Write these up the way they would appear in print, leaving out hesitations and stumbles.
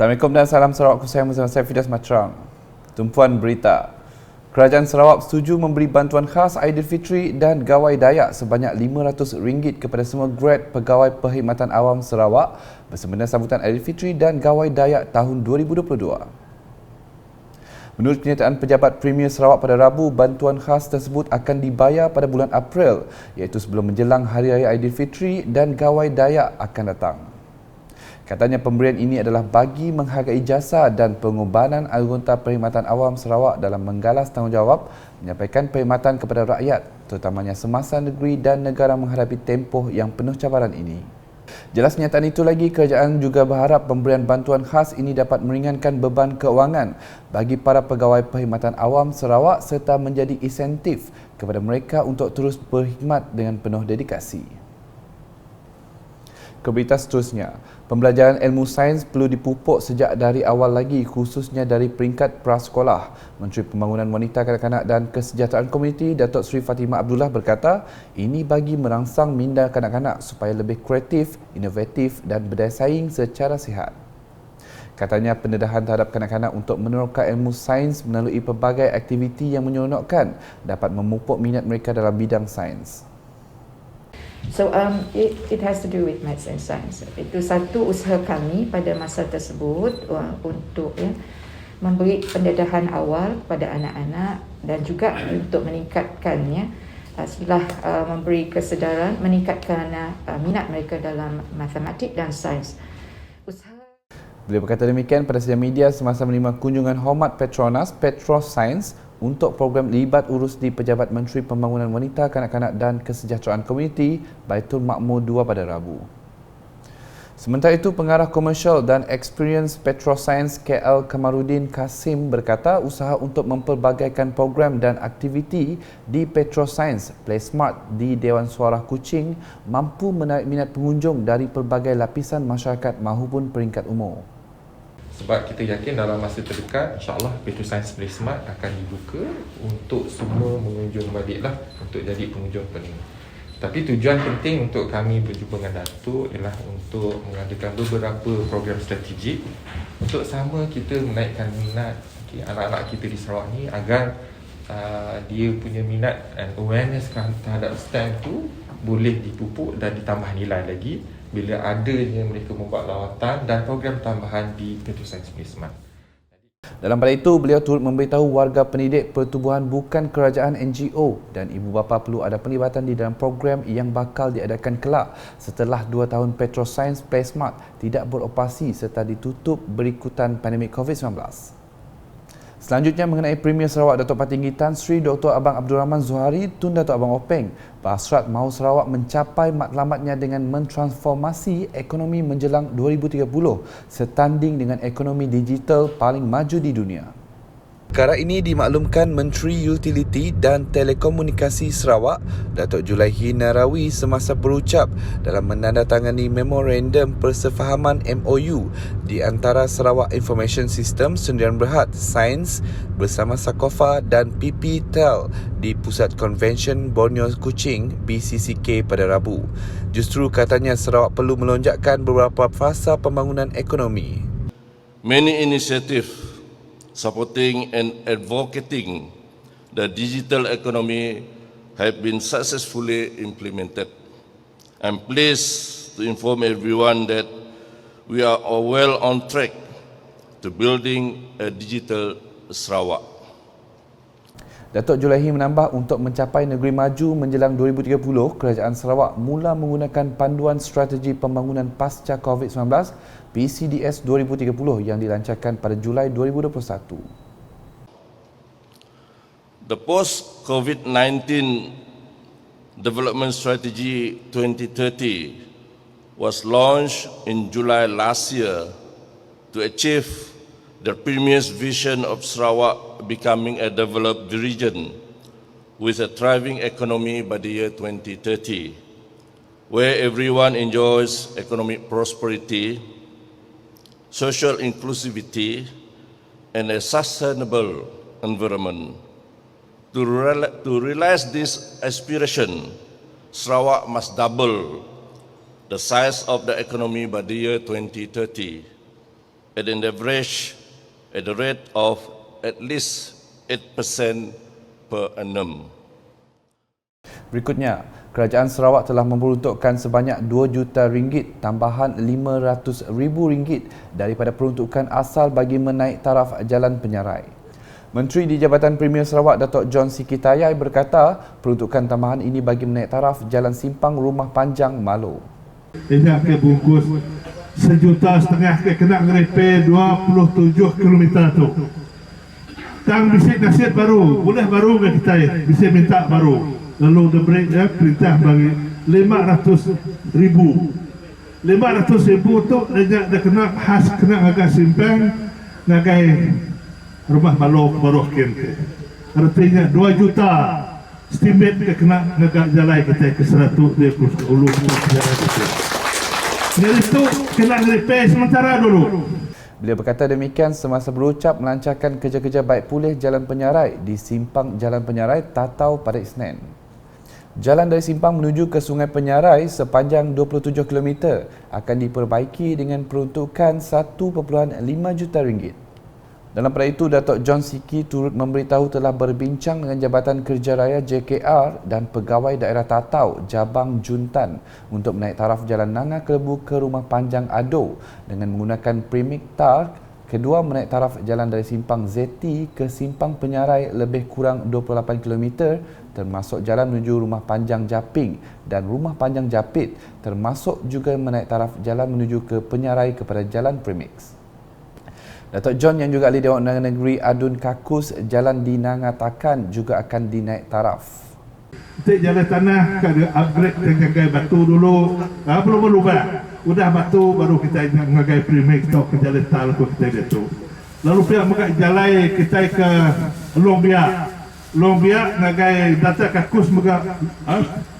Assalamualaikum dan salam Sarawak, bersama saya Fidas Matrang. Tumpuan berita. Kerajaan Sarawak setuju memberi bantuan khas Aidilfitri dan Gawai Dayak sebanyak RM500 kepada semua grad pegawai Perkhidmatan Awam Sarawak bersempena sambutan Aidilfitri dan Gawai Dayak tahun 2022. Menurut kenyataan Pejabat Premier Sarawak pada Rabu, bantuan khas tersebut akan dibayar pada bulan April, iaitu sebelum menjelang Hari Raya Aidilfitri dan Gawai Dayak akan datang. Katanya pemberian ini adalah bagi menghargai jasa dan pengorbanan anggota Perkhidmatan Awam Sarawak dalam menggalas tanggungjawab menyampaikan perkhidmatan kepada rakyat, terutamanya semasa negeri dan negara menghadapi tempoh yang penuh cabaran ini. Jelas kenyataan itu lagi, kerajaan juga berharap pemberian bantuan khas ini dapat meringankan beban keuangan bagi para pegawai Perkhidmatan Awam Sarawak serta menjadi insentif kepada mereka untuk terus berkhidmat dengan penuh dedikasi. Ke berita seterusnya, pembelajaran ilmu sains perlu dipupuk sejak dari awal lagi, khususnya dari peringkat prasekolah. Menteri Pembangunan Wanita, Kanak-kanak dan Kesejahteraan Komuniti Datuk Seri Fatimah Abdullah berkata, ini bagi merangsang minda kanak-kanak supaya lebih kreatif, inovatif dan berdaya saing secara sihat. Katanya pendedahan terhadap kanak-kanak untuk meneroka ilmu sains melalui pelbagai aktiviti yang menyeronokkan dapat memupuk minat mereka dalam bidang sains. So it has to do with maths and science. Itu satu usaha kami pada masa tersebut untuk memberi pendedahan awal kepada anak-anak dan juga untuk meningkatkannya setelah memberi kesedaran, meningkatkan minat mereka dalam matematik dan sains. Beliau berkata demikian pada sidang media semasa menerima kunjungan hormat Petronas Petroscience untuk program Libat Urus di Pejabat Menteri Pembangunan Wanita, Kanak-kanak dan Kesejahteraan Komuniti Baitul Makmur 2 pada Rabu. Sementara itu, Pengarah Komersial dan Experience Petroscience KL Kamarudin Kasim berkata usaha untuk mempelbagaikan program dan aktiviti di Petroscience Play Smart di Dewan Suara Kuching mampu menarik minat pengunjung dari pelbagai lapisan masyarakat mahupun peringkat umur. Sebab kita yakin dalam masa terdekat, insyaAllah Petroscience Play Smart akan dibuka untuk semua mengunjung baliklah untuk jadi pengunjung penuh. Tapi tujuan penting untuk kami berjumpa dengan Datuk ialah untuk mengadakan beberapa program strategik untuk sama kita menaikkan minat anak-anak kita di Sarawak ni agar dia punya minat and awareness terhadap STEM tu boleh dipupuk dan ditambah nilai lagi bila adanya mereka membuat lawatan dan program tambahan di Petroscience Play Smart. Dalam pada itu, beliau turut memberitahu warga pendidik pertubuhan bukan kerajaan NGO dan ibu bapa perlu ada pelibatan di dalam program yang bakal diadakan kelak setelah 2 tahun Petroscience Play Smart tidak beroperasi serta ditutup berikutan pandemik COVID-19. Selanjutnya mengenai Premier Sarawak Datuk Patinggi Tan Sri Dr. Abang Abdul Rahman Zuhari Tun Datuk Abang Openg berhasrat mahu Sarawak mencapai matlamatnya dengan mentransformasi ekonomi menjelang 2030 setanding dengan ekonomi digital paling maju di dunia. Perkara ini dimaklumkan Menteri Utiliti dan Telekomunikasi Sarawak, Datuk Julaihi Narawi semasa berucap dalam menandatangani Memorandum Persefahaman MOU di antara Sarawak Information System Sdn Bhd Sains bersama Sakofa dan PP Tel di Pusat Konvensyen Borneo Kuching BCCK pada Rabu. Justru katanya Sarawak perlu melonjakkan beberapa fasa pembangunan ekonomi. Many initiatives supporting and advocating the digital economy have been successfully implemented. I'm pleased to inform everyone that we are well on track to building a digital Sarawak. Datuk Julaihi menambah untuk mencapai negeri maju menjelang 2030, Kerajaan Sarawak mula menggunakan Panduan Strategi Pembangunan Pasca COVID-19 PCDS 2030 yang dilancarkan pada Julai 2021. The post-COVID-19 Development Strategy 2030 was launched in July last year to achieve the Premier's vision of Sarawak becoming a developed region with a thriving economy by the year 2030, where everyone enjoys economic prosperity, social inclusivity, and a sustainable environment. To realize this aspiration, Sarawak must double the size of the economy by the year 2030. at an average at the rate of at least 8% per annum. Berikutnya, Kerajaan Sarawak telah memperuntukkan sebanyak RM2 juta tambahan RM500,000 daripada peruntukan asal bagi menaik taraf jalan penyarai. Menteri di Jabatan Premier Sarawak Datuk John Sikitayai berkata, peruntukan tambahan ini bagi menaik taraf jalan simpang Rumah Panjang Malo. Tidak ke bungkus 1,5 juta ke kena ngerepe 27 km tu. Tang bisik nasihat baru, boleh baru ke kita bisik minta baru. Lalu dia perintah bagi 500,000. 500,000 tu dia kena khas kena agak simpang ngagai Rumah Malo baru kente. Artinya 2 juta estimate ke kena ngagak jalan kita ke 120 ulu jalan kita. Jadi itu kena repair sementara dulu. Beliau berkata demikian semasa berucap melancarkan kerja-kerja baik pulih Jalan Penyarai di simpang Jalan Penyarai Tatau pada Isnin. Jalan dari simpang menuju ke Sungai Penyarai sepanjang 27 km akan diperbaiki dengan peruntukan RM1.5 juta. Dalam pada itu, Datuk John Siki turut memberitahu telah berbincang dengan Jabatan Kerja Raya JKR dan Pegawai Daerah Tatau, Jabang Juntan untuk menaik taraf Jalan Nanga Kelebu ke Rumah Panjang Ado dengan menggunakan premix tar. Kedua menaik taraf jalan dari Simpang Zeti ke Simpang Penyarai lebih kurang 28 km termasuk jalan menuju Rumah Panjang Japing dan Rumah Panjang Japit termasuk juga menaik taraf jalan menuju ke Penyarai kepada Jalan Premix. Datuk John yang juga ahli Dewan Undangan Negeri Adun Kakus, jalan di Nangatakan juga akan dinaik taraf. Kita jalan tanah ada upgrade dengan gaya batu dulu. Belum berubah. Udah batu baru kita ngagai premix tok ke jalan tal ko kita itu. Lalu pihak mengagai jalan kita ke Longbia ngagai data Kakus mega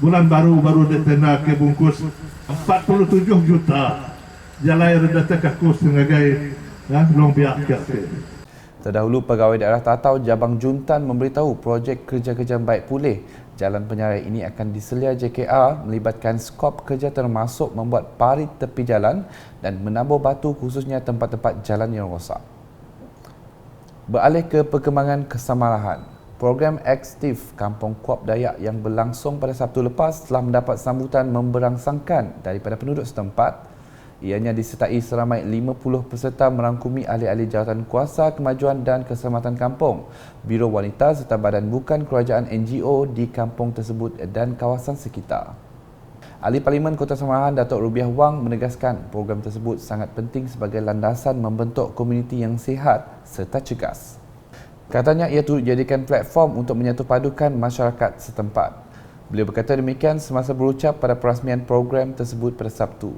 bulan baru detena ke bungkus 47 juta. Jalan data Kakus ngagai Terdahulu, Pegawai Daerah Tatau Jabang Juntan memberitahu projek kerja-kerja baik pulih Jalan Penyarai ini akan diselia JKR melibatkan skop kerja termasuk membuat parit tepi jalan dan menabur batu khususnya tempat-tempat jalan yang rosak. Beralih ke perkembangan kesamarahan. Program Aktif Kampung Kuap Dayak yang berlangsung pada Sabtu lepas telah mendapat sambutan memberangsangkan daripada penduduk setempat. Ianya disertai seramai 50 peserta merangkumi ahli-ahli jawatan kuasa kemajuan dan keselamatan kampung, Biro Wanita serta badan bukan kerajaan NGO di kampung tersebut dan kawasan sekitar. Ahli Parlimen Kota Samarahan Datuk Rubiah Wang menegaskan program tersebut sangat penting sebagai landasan membentuk komuniti yang sihat serta cergas. Katanya ia turut jadikan platform untuk menyatupadukan masyarakat setempat. Beliau berkata demikian semasa berucap pada perasmian program tersebut pada Sabtu.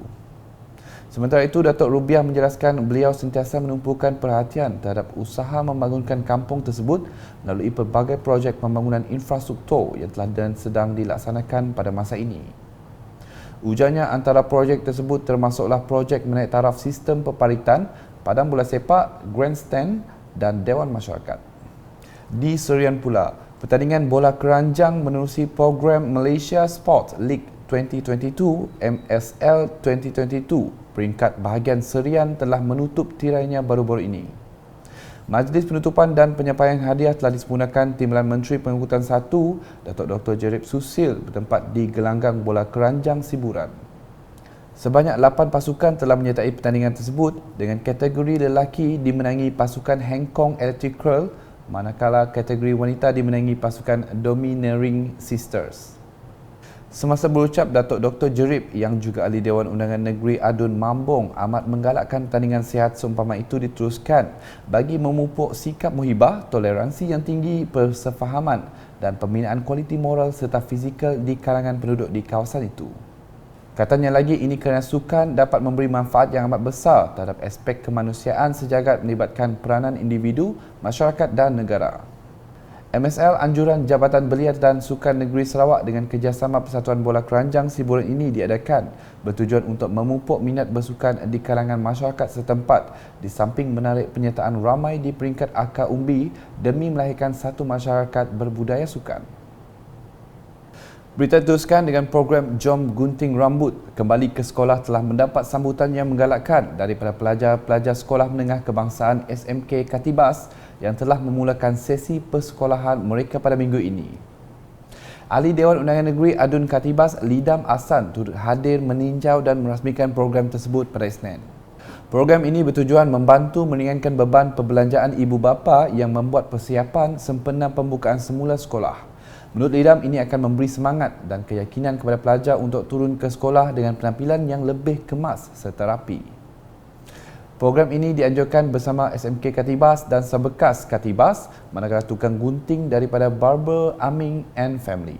Sementara itu, Datuk Rubiah menjelaskan beliau sentiasa menumpukan perhatian terhadap usaha membangunkan kampung tersebut melalui pelbagai projek pembangunan infrastruktur yang telah dan sedang dilaksanakan pada masa ini. Ujarnya antara projek tersebut termasuklah projek menaik taraf sistem peparitan, padang bola sepak, grandstand dan Dewan Masyarakat. Di Serian pula, pertandingan bola keranjang menerusi program Malaysia Sport League 2022 MSL 2022. Peringkat bahagian Serian telah menutup tirainya baru-baru ini. Majlis penutupan dan penyampaian hadiah telah disempurnakan Timbalan Menteri Pengangkutan 1, Datuk Dr. Jerib Susil bertempat di Gelanggang Bola Keranjang Siburan. Sebanyak 8 pasukan telah menyertai pertandingan tersebut dengan kategori lelaki dimenangi pasukan Heng Kong Electric Curl, manakala kategori wanita dimenangi pasukan Domineering Sisters. Semasa berucap, Datuk Dr. Jerib yang juga ahli Dewan Undangan Negeri Adun Mambong amat menggalakkan pertandingan sihat seumpama itu diteruskan bagi memupuk sikap muhibah, toleransi yang tinggi, persefahaman dan pembinaan kualiti moral serta fizikal di kalangan penduduk di kawasan itu. Katanya lagi ini kerana sukan dapat memberi manfaat yang amat besar terhadap aspek kemanusiaan sejagat melibatkan peranan individu, masyarakat dan negara. MSL Anjuran Jabatan Belia dan Sukan Negeri Sarawak dengan kerjasama Persatuan Bola Keranjang Siburan ini diadakan bertujuan untuk memupuk minat bersukan di kalangan masyarakat setempat di samping menarik penyertaan ramai di peringkat akar umbi demi melahirkan satu masyarakat berbudaya sukan. Berita teruskan dengan program Jom Gunting Rambut kembali ke sekolah telah mendapat sambutan yang menggalakkan daripada pelajar-pelajar Sekolah Menengah Kebangsaan SMK Katibas yang telah memulakan sesi persekolahan mereka pada minggu ini. Ahli Dewan Undangan Negeri Adun Katibas Lidam Ahsan turut hadir meninjau dan merasmikan program tersebut pada Isnin. Program ini bertujuan membantu meringankan beban perbelanjaan ibu bapa yang membuat persiapan sempena pembukaan semula sekolah. Menurut Lidam, ini akan memberi semangat dan keyakinan kepada pelajar untuk turun ke sekolah dengan penampilan yang lebih kemas serta rapi. Program ini dianjurkan bersama SMK Katibas dan Sebekas Katibas, manakala tukang gunting daripada Barber Aming and Family.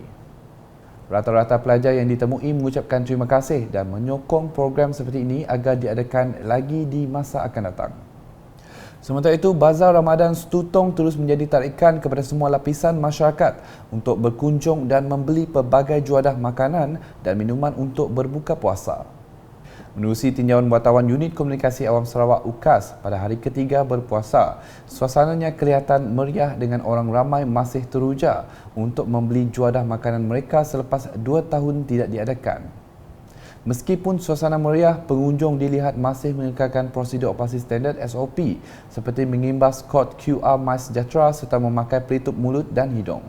Rata-rata pelajar yang ditemui mengucapkan terima kasih dan menyokong program seperti ini agar diadakan lagi di masa akan datang. Sementara itu, Bazar Ramadan Setutong terus menjadi tarikan kepada semua lapisan masyarakat untuk berkunjung dan membeli pelbagai juadah makanan dan minuman untuk berbuka puasa. Menerusi tinjauan wartawan Unit Komunikasi Awam Sarawak UKAS pada hari ketiga berpuasa, suasananya kelihatan meriah dengan orang ramai masih teruja untuk membeli juadah makanan mereka selepas 2 tahun tidak diadakan. Meskipun suasana meriah, pengunjung dilihat masih mengekalkan prosedur operasi standard SOP seperti mengimbas kod QR MySejahtera serta memakai pelitup mulut dan hidung.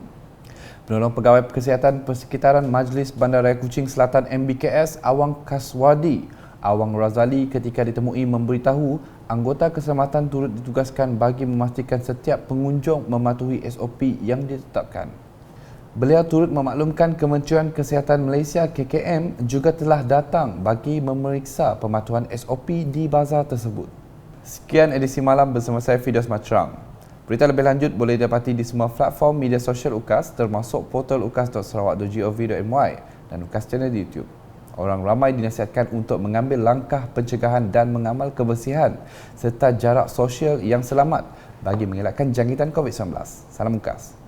Penolong Pegawai Kesihatan Persekitaran Majlis Bandaraya Kuching Selatan MBKS Awang Kaswadi, Awang Razali ketika ditemui memberitahu anggota keselamatan turut ditugaskan bagi memastikan setiap pengunjung mematuhi SOP yang ditetapkan. Beliau turut memaklumkan Kementerian Kesihatan Malaysia KKM juga telah datang bagi memeriksa pematuhan SOP di bazar tersebut. Sekian edisi malam bersama saya Fidos Matrang. Berita lebih lanjut boleh didapati di semua platform media sosial UKAS termasuk portal ukas.sarawak.gov.my dan UKAS channel di YouTube. Orang ramai dinasihatkan untuk mengambil langkah pencegahan dan mengamal kebersihan serta jarak sosial yang selamat bagi mengelakkan jangkitan COVID-19. Salam UKAS.